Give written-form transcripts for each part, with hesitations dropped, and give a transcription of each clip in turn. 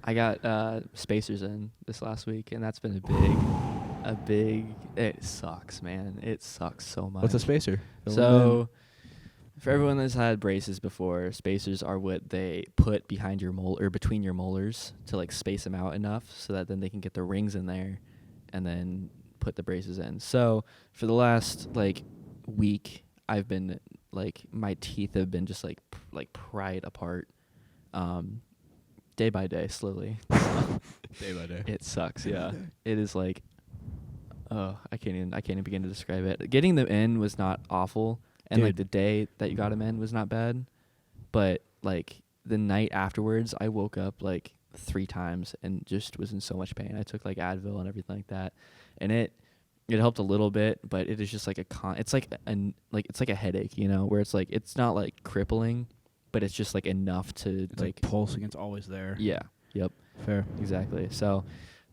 I got spacers in this last week, and that's been a big. It sucks, man. It sucks so much. What's a spacer? So, for everyone that's had braces before, spacers are what they put behind your or between your molars to like space them out enough so that then they can get the rings in there, and then put the braces in. So for the last like week, I've been like my teeth have been just like pried apart, day by day, slowly. Day by day. It sucks. Yeah, it is like, oh, I can't even begin to describe it. Getting them in was not awful. And, like, the day that you got him in was not bad. But, like, the night afterwards, I woke up, like, 3 times and just was in so much pain. I took, like, Advil and everything like that. And it helped a little bit, but it is just, like, it's like a headache, you know, where it's, like, it's not, like, crippling, but it's just, like, enough to, it's like pulsing. It's always there. Yeah. Yep. Fair. Exactly. So,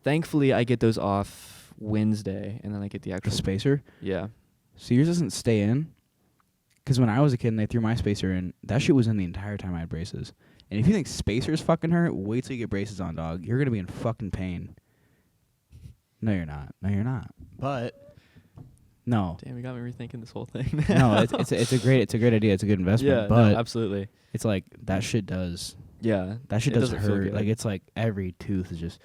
thankfully, I get those off Wednesday, and then I get the actual... The spacer? Yeah. So yours doesn't stay in? Because when I was a kid and they threw my spacer in, that shit was in the entire time I had braces. And if you think spacers fucking hurt, wait till you get braces on, dog. You're going to be in fucking pain. No, you're not. No, you're not. But, no. Damn, you got me rethinking this whole thing. No, it's a great idea. It's a good investment. Yeah, but no, absolutely. It's like, that shit does. Yeah. That shit does hurt. Like, it's like every tooth is just...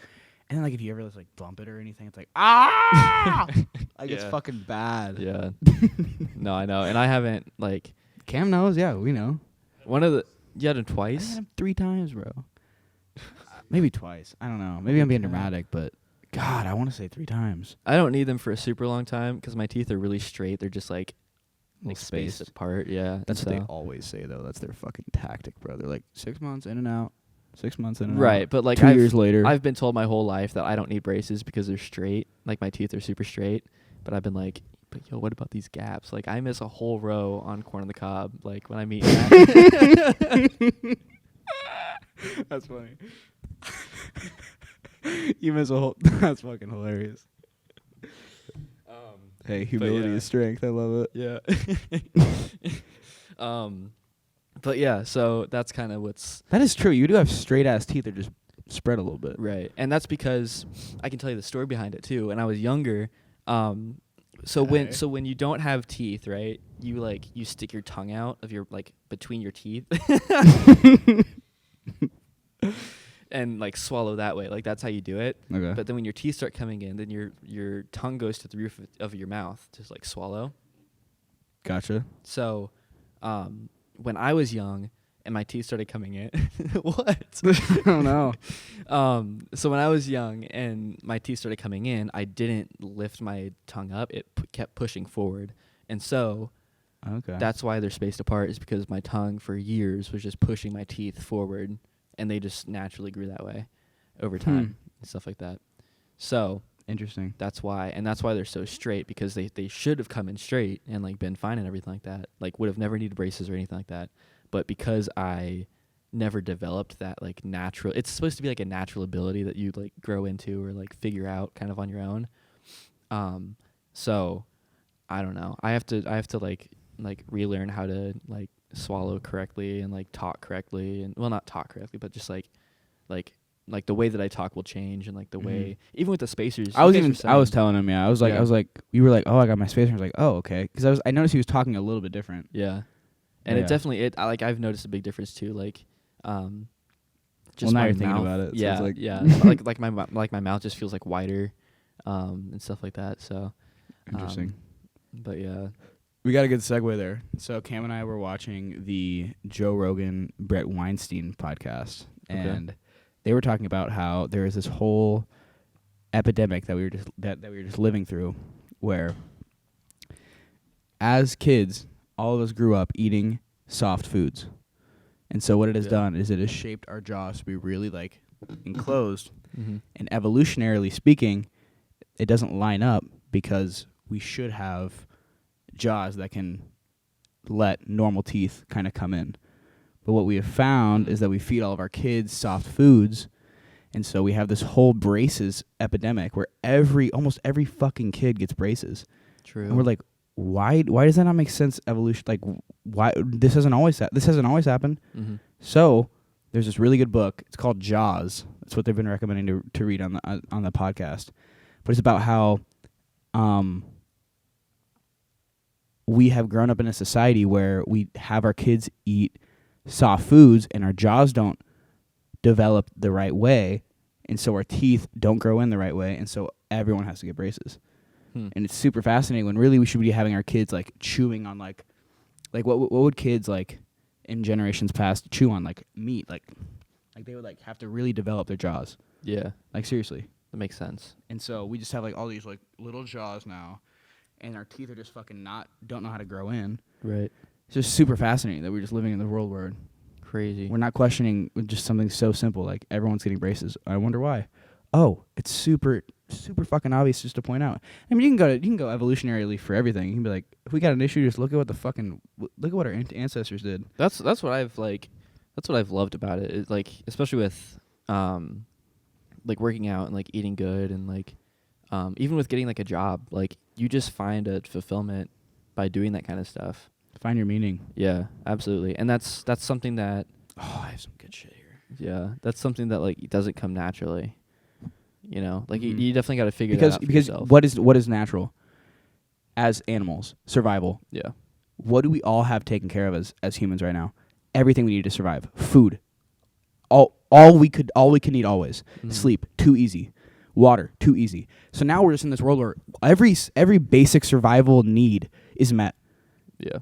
And then, like, if you ever, like, bump it or anything, it's like, ah! Like, it's fucking bad. Yeah. No, I know. And I haven't, like... Cam knows. Yeah, we know. You had him twice? I had him 3 times, bro. Maybe twice. I don't know. Maybe I'm being dramatic, but... God, I want to say 3 times. I don't need them for a super long time because my teeth are really straight. They're just, like spaced spaced apart. Yeah. That's what they always say, though. That's their fucking tactic, bro. They're like, 6 months in and out. 6 months in and out. Right, but like 2 years later. I've been told my whole life that I don't need braces because they're straight. Like my teeth are super straight. But I've been like, but yo, what about these gaps? Like I miss a whole row on corn on the cob. Like when I meet Matt. That's funny. You miss a whole... That's fucking hilarious. Hey, humility is strength. I love it. Yeah. But yeah, so that's kind of what's... That is true. You do have straight-ass teeth that just spread a little bit. Right. And that's because I can tell you the story behind it, too. When I was younger, so when you don't have teeth, right, you stick your tongue out of your, like, between your teeth. And, like, swallow that way. Like, that's how you do it. Okay. But then when your teeth start coming in, then your tongue goes to the roof of your mouth to, like, swallow. Gotcha. So... when I was young and my teeth started coming in, what? I don't know. So when I was young and my teeth started coming in, I didn't lift my tongue up. It kept pushing forward. And so that's why they're spaced apart, is because my tongue for years was just pushing my teeth forward, and they just naturally grew that way over time and stuff like that. So... Interesting. That's why, and that's why they're so straight, because they should have come in straight and like been fine and everything like that. Like would have never needed braces or anything like that. But because I never developed that like natural, it's supposed to be like a natural ability that you like grow into or like figure out kind of on your own. So I don't know. I have to like relearn how to like swallow correctly and like talk correctly, and well, not talk correctly, but just like the way that I talk will change, and like the way, even with the spacers. I was telling him, I was like, you were like, oh, I got my spacer. I was like, oh, okay, because I noticed he was talking a little bit different. Yeah, and it definitely I've noticed a big difference too. Like, just now you're thinking about it. Yeah, so it's yeah. like my mouth just feels like wider, and stuff like that. So interesting. But yeah, we got a good segue there. So Cam and I were watching the Joe Rogan Brett Weinstein podcast, and they were talking about how there is this whole epidemic that we were just living through, where as kids, all of us grew up eating soft foods. And so what it has done is it has shaped our jaws to be really like enclosed. And evolutionarily speaking, it doesn't line up, because we should have jaws that can let normal teeth kind of come in. But what we have found is that we feed all of our kids soft foods, and so we have this whole braces epidemic where almost every fucking kid gets braces. True. And we're like, why does that not make sense? Evolution, like, why this hasn't always happened. So there's this really good book. It's called Jaws. That's what they've been recommending to read on the podcast. But it's about how we have grown up in a society where we have our kids eat soft foods and our jaws don't develop the right way, and so our teeth don't grow in the right way, and so everyone has to get braces. And it's super fascinating when really we should be having our kids like chewing on like what would kids like in generations past chew on, like meat, like they would like have to really develop their jaws. Yeah. Like seriously. That makes sense. And so we just have like all these like little jaws now, and our teeth are just fucking don't know how to grow in. Right. It's just super fascinating that we're just living in the world where crazy. we're not questioning just something so simple like everyone's getting braces. I wonder why. Oh, it's super fucking obvious just to point out. I mean, you can go evolutionarily for everything. You can be like, if we got an issue, just look at what our ancestors did. That's what I've loved about it. It's like, especially with like working out and like eating good and like even with getting like a job, like you just find a fulfillment by doing that kind of stuff. Find your meaning. Yeah, absolutely. And that's something that I have some good shit here. Yeah, that's something that like doesn't come naturally. You know, like you definitely got to figure that out for because yourself. what is natural as animals? Survival. Yeah. What do we all have taken care of as humans right now? Everything we need to survive. Food. All we could need always. Sleep, too easy. Water, too easy. So now we're just in this world where every basic survival need is met. Yeah.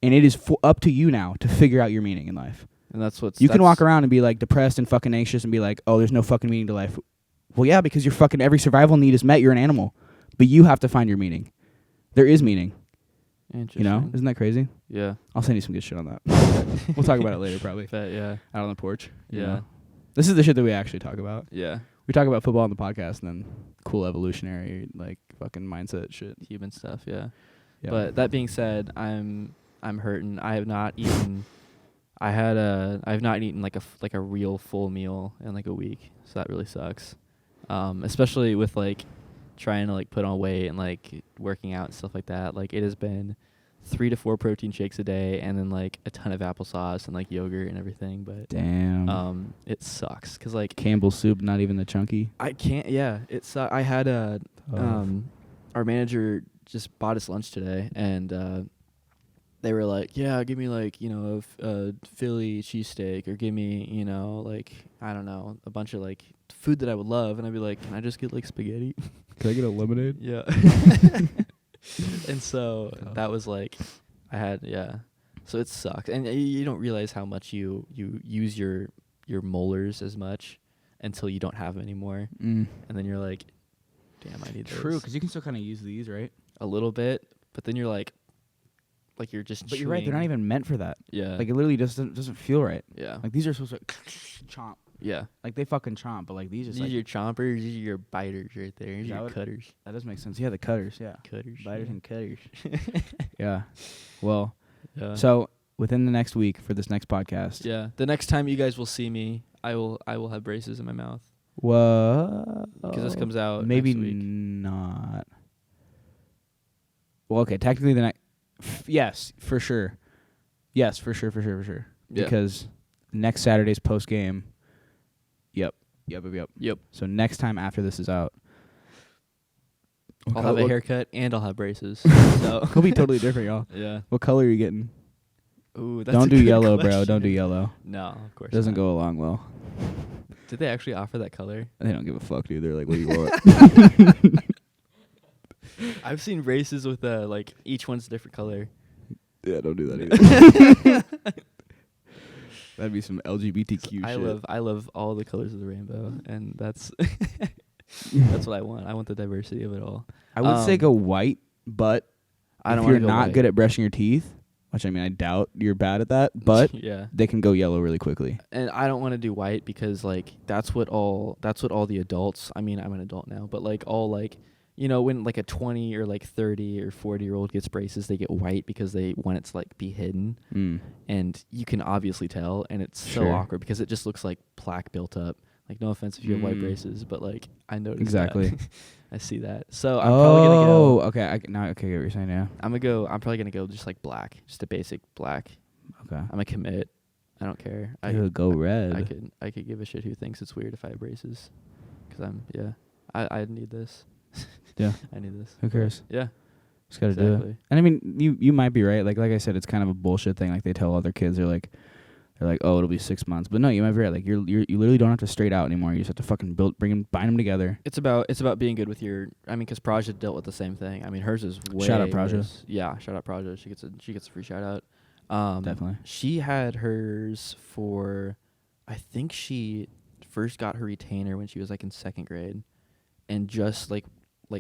And it is up to you now to figure out your meaning in life. And that's you can walk around and be like depressed and fucking anxious and be like, oh, there's no fucking meaning to life. Well, yeah, because your fucking every survival need is met. You're an animal, but you have to find your meaning. There is meaning. Interesting. You know, isn't that crazy? Yeah. I'll send you some good shit on that. We'll talk about it later, probably. Yeah. Out on the porch. Yeah. Know? This is the shit that we actually talk about. Yeah. We talk about football on the podcast and then cool evolutionary like fucking mindset shit. Human stuff. Yeah. Yeah. But that being said, I'm hurting. I have not eaten. I've not eaten like a real full meal in like a week, so that really sucks. Especially with like trying to like put on weight and like working out and stuff like that. Like it has been 3 to 4 protein shakes a day and then like a ton of applesauce and like yogurt and everything. But damn, it sucks because like Campbell's soup, not even the chunky. I can't. Yeah, it sucks. I had our manager just bought us lunch today and they were like, yeah, give me like, you know, a Philly cheesesteak or give me, you know, like, I don't know, a bunch of like food that I would love. And I'd be like, can I just get like spaghetti? Can I get a lemonade? Yeah. And so that was like, so it sucks. And you don't realize how much you use your molars as much until you don't have them anymore. And then you're like, damn, I need those. True, because you can still kind of use these, right? A little bit, but then you're like you're just But you're right, they're not even meant for that. Yeah. Like it literally doesn't feel right. Yeah. Like these are supposed to chomp. Yeah. Like they fucking chomp, but like these These are are your chompers, these are your biters right there. These are your cutters. That does make sense. Yeah, the cutters, yeah. Cutters. Biters and cutters. Yeah. Well, yeah. so within the next week for this next podcast. Yeah. The next time you guys will see me, I will have braces in my mouth. What? Because this comes out maybe next week. Not. Well, okay, technically the next. Yes, for sure. Yes, for sure. Yeah. Because next Saturday's post game. Yep. So next time after this is out, I'll have a haircut and I'll have braces. So it'll be totally different, y'all. Yeah. What color are you getting? Ooh, that's Don't a do good yellow, question. bro. Don't do yellow. No, of course. It doesn't not. go along well. Did they actually offer that color? They don't give a fuck, dude. They're like, what do you want? I've seen braces with like each one's a different color. Yeah, don't do that either. That'd be some LGBTQ shit. I love all the colors of the rainbow, and that's that's what I want. I want the diversity of it all. I would say go white, but if you're not good at brushing your teeth, which I mean I doubt you're bad at that, but yeah, they can go yellow really quickly. And I don't want to do white because like that's what all the adults. I mean, I'm an adult now, but like all like. You know, when like a 20 or like 30 or 40-year-old gets braces, they get white because they want it to like be hidden. And you can obviously tell, and it's so awkward because it just looks like plaque built up. Like, no offense if you have white braces, but like I noticed exactly. That. I see that. So I'm probably gonna go. Okay. I get what you're saying now. I'm probably gonna go just like black, just a basic black. Okay. I'm gonna commit. I don't care. Go red. I could give a shit who thinks it's weird if I have braces, because I need this. Yeah. I need this. Who cares? Yeah. Just gotta do it. And I mean, you might be right. Like I said, it's kind of a bullshit thing. Like they tell other kids, they're like, oh, it'll be 6 months. But no, you might be right. Like you literally don't have to straight out anymore. You just have to fucking bind them together. It's about being good with your. I mean, because Praja dealt with the same thing. I mean, hers is way. Shout out Praja. Worse. Yeah, shout out Praja. She gets a free shout out. Definitely. She had hers for, I think she first got her retainer when she was like in 2nd grade, and just like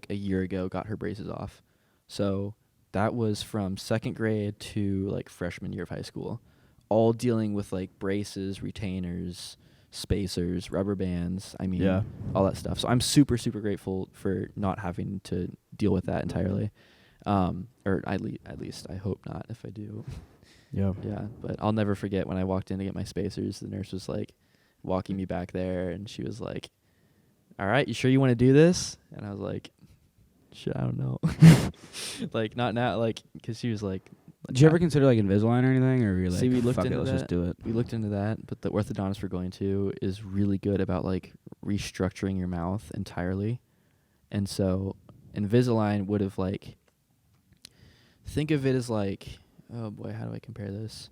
a year ago got her braces off. So that was from 2nd grade to like freshman year of high school, all dealing with like braces, retainers, spacers, rubber bands. I mean, all that stuff. So I'm super, super grateful for not having to deal with that entirely. Or at least I hope not if I do. Yeah. Yeah, but I'll never forget when I walked in to get my spacers, the nurse was like walking me back there, and she was like, "All right, you sure you want to do this?" And I was like, "Shit, I don't know." Like, not now, like, because she was like... Did you ever consider, like, Invisalign or anything? Or were you like, See, we looked fuck into it, let's that. just do it? We looked into that, but the orthodontist we're going to is really good about, like, restructuring your mouth entirely. And so Invisalign would have, like... Think of it as, like... Oh, boy, how do I compare this?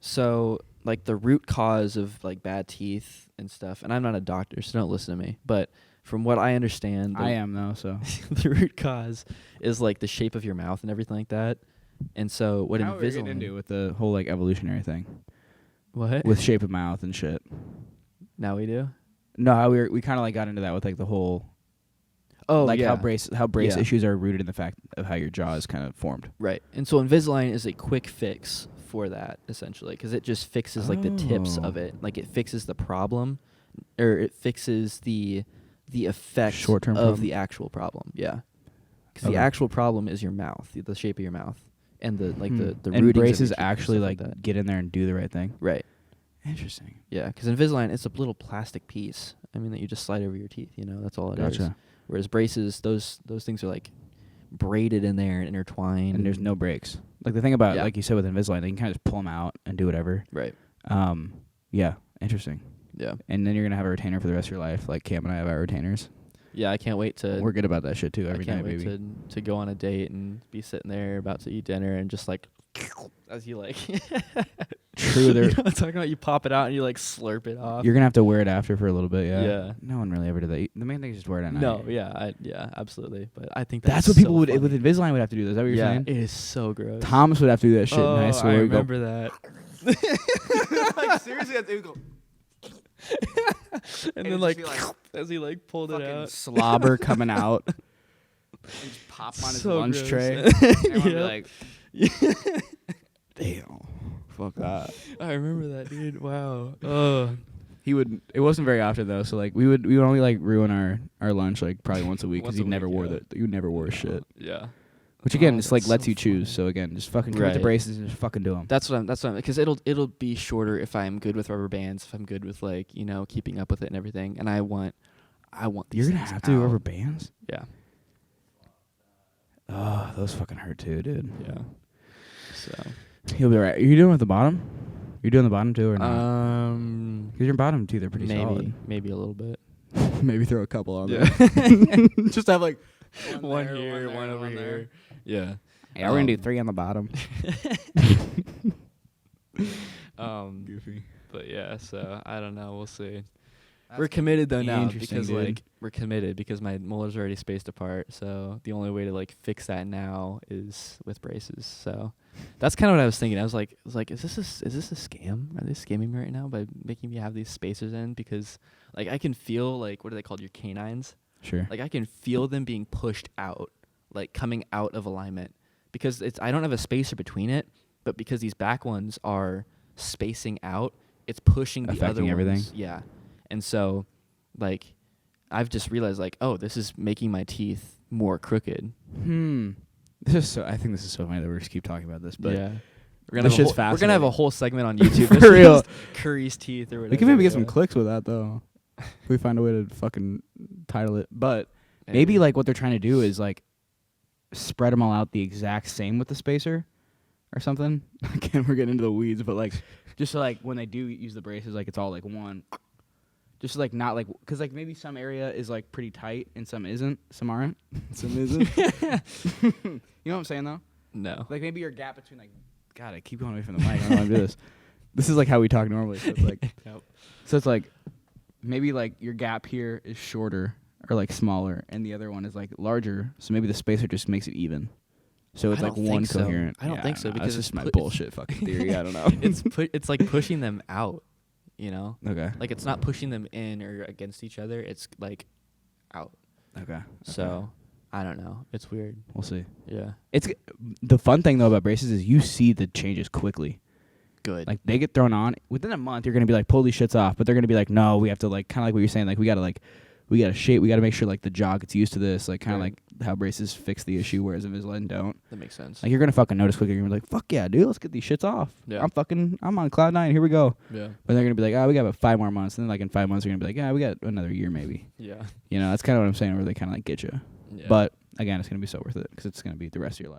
So, like, the root cause of, like, bad teeth and stuff... And I'm not a doctor, so don't listen to me. But... From what I understand... I am, though, so... the root cause is, like, the shape of your mouth and everything like that. And so what Invisalign... How are we getting into with the whole, like, evolutionary thing? What? With shape of mouth and shit. Now we do? No, we kind of, like, got into that with, like, the whole... Oh, like, yeah. how brace issues are rooted in the fact of how your jaw is kind of formed. Right. And so Invisalign is a quick fix for that, essentially, because it just fixes, like, the tips of it. Like, it fixes the problem, or it fixes the effect short-term of problem? the actual problem. Yeah, because the actual problem is your mouth, the shape of your mouth, and the the and braces of actually like that. get in there and do the right thing. Right. Interesting. Yeah, because Invisalign, it's a little plastic piece. I mean, that you just slide over your teeth. You know, that's all it is. Gotcha. Whereas braces, those things are like braided in there and intertwined. And there's no breaks. Like the thing about like you said with Invisalign, they can kind of just pull them out and do whatever. Right. Yeah. Interesting. Yeah. And then you're gonna have a retainer for the rest of your life, like Cam and I have our retainers. Yeah, I can't wait to... We're good about that shit, too, every night, baby. I can't wait to go on a date and be sitting there about to eat dinner and just, like... As you, like... True. You know what I'm talking about? You pop it out and you, like, slurp it off. You're gonna have to wear it after for a little bit, yeah. Yeah. No one really ever did that. The main thing is just wear it at night. No, yeah, absolutely. But I think that's what people would... With Invisalign would have to do. Is that what you're saying? Yeah, it is so gross. Thomas would have to do that shit in high school. I remember that. Like, seriously, that's... It would go... and then like as he like pulled it out, slobber coming out, and just pop on his lunch gross. tray. Everyone be like, "Damn, fuck that." I remember that, dude. Wow. He would. It wasn't very often though. So like we would only like ruin our lunch like probably once a week because he never wore you never wore shit. Yeah. Which again, just like lets you choose. So again, just fucking come with the braces and just fucking do them. That's what I'm because it'll be shorter if I'm good with rubber bands, if I'm good with like, you know, keeping up with it and everything. And I want these You're gonna things have to do rubber bands? Yeah. Oh, those fucking hurt too, dude. Yeah. So he'll be alright. Are you doing with the bottom? You're doing the bottom too or not? Because your bottom teeth are pretty solid. Maybe a little bit. Maybe throw a couple on there. Just have like one here, one over here. Yeah. Yeah, we're gonna do 3 on the bottom. Goofy. But yeah, so I don't know. We'll see. We're committed though now because like we're committed because my molars are already spaced apart. So the only way to like fix that now is with braces. So that's kind of what I was thinking. I was like, is this a scam? Are they scamming me right now by making me have these spacers in? Because like I can feel like, what are they called? Your canines. Sure. Like I can feel them being pushed out, like coming out of alignment, because I don't have a spacer between it, but because these back ones are spacing out, it's pushing the other ones. Everything. Yeah. And so like I've just realized like, oh, this is making my teeth more crooked. This is so. I think this is so funny that we just keep talking about this, but yeah. We're gonna have a whole segment on YouTube. For real. Cury's teeth or whatever. We can maybe get some clicks with that though. If we find a way to fucking title it. But maybe like what they're trying to do is like spread them all out the exact same with the spacer, or something. Again, we're getting into the weeds, but like, just so like when they do use the braces, like it's all like one. Just like not like, because like maybe some area is like pretty tight and some isn't, some aren't, some isn't. You know what I'm saying though? No. Like maybe your gap between like, God, I keep going away from the mic. I don't know how to do this. This is like how we talk normally. So it's like, so it's like maybe like your gap here is shorter or like smaller, and the other one is like larger. So maybe the spacer just makes it even. So it's I like don't one think so. coherent. I don't think so because that's it's just my bullshit fucking theory. I don't know. It's like pushing them out, you know? Okay. Like it's not pushing them in or against each other. It's like out. Okay. So I don't know. It's weird. We'll see. Yeah. It's the fun thing though about braces is you see the changes quickly. Good. Like they get thrown on within a month. You're gonna be like, pull these shits off, but they're gonna be like, no, we have to like kind of like what you're saying. Like we gotta shape. We gotta make sure like the jaw gets used to this. Like kind of like how braces fix the issue, whereas Invisalign don't. That makes sense. Like you're gonna fucking notice quickly. You're gonna be like, fuck yeah, dude, let's get these shits off. Yeah. I'm on cloud 9. Here we go. Yeah. But they're gonna be like, oh, we got about 5 more months. And then like in 5 months, they're gonna be like, yeah, we got another year maybe. Yeah. You know, that's kind of what I'm saying. Where they kind of like get you. Yeah. But again, it's gonna be so worth it because it's gonna be the rest of your life.